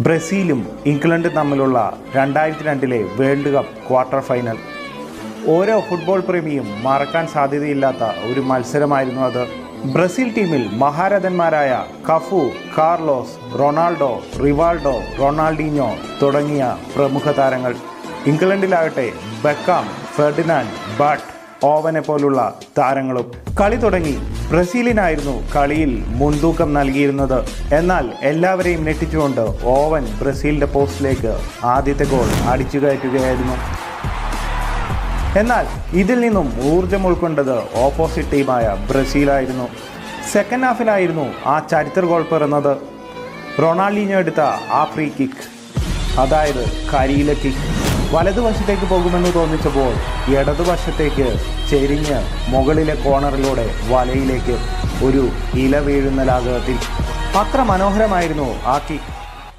ബ്രസീലും ഇംഗ്ലണ്ടും തമ്മിലുള്ള 2002 world cup quarter final. ഓരോ ഫുട്ബോൾ പ്രേമിയും മറക്കാൻ സാധ്യതയില്ലാത്ത ഒരു മത്സരമായിരുന്നു അത്. ബ്രസീൽ ടീമിൽ മഹാരഥന്മാരായ Cafu, Carlos, Ronaldo, Rivaldo, Ronaldinho തുടങ്ങിയ പ്രമുഖ താരങ്ങൾ. ഇംഗ്ലണ്ടിലാകട്ടെ ബെക്കാം, ഫെർഡിനാൻഡ്, ബട്ട്, ഓവനെ പോലുള്ള താരങ്ങളും. കളി തുടങ്ങി. ബ്രസീലിനായിരുന്നു കളിയിൽ മുൻതൂക്കം നൽകിയിരുന്നത്. എന്നാൽ എല്ലാവരെയും ഞെട്ടിച്ചുകൊണ്ട് ഓവൻ ബ്രസീലിൻ്റെ പോസ്റ്റിലേക്ക് ആദ്യത്തെ ഗോൾ അടിച്ചു കയറ്റുകയായിരുന്നു. എന്നാൽ ഇതിൽ നിന്നും ഊർജം ഉൾക്കൊണ്ടത് ഓപ്പോസിറ്റ് ടീമായ ബ്രസീലായിരുന്നു. സെക്കൻഡ് ഹാഫിലായിരുന്നു ആ ചരിത്ര ഗോൾ പിറന്നത്. റൊണാൾഡീഞ്ഞോ എടുത്ത ആ ഫ്രീ കിക്ക്, അതായത് കരിയിലെ കിക്ക്, വലതുവശത്തേക്ക് പോകുമെന്ന് തോന്നിച്ചപ്പോൾ ഇടതുവശത്തേക്ക് ചെരിഞ്ഞ് മുകളിലെ കോർണറിലൂടെ വലയിലേക്ക് ഒരു ഇല വീഴുന്ന ലാഘവത്തിൽ. അത്ര മനോഹരമായിരുന്നു ആ കിക്ക്.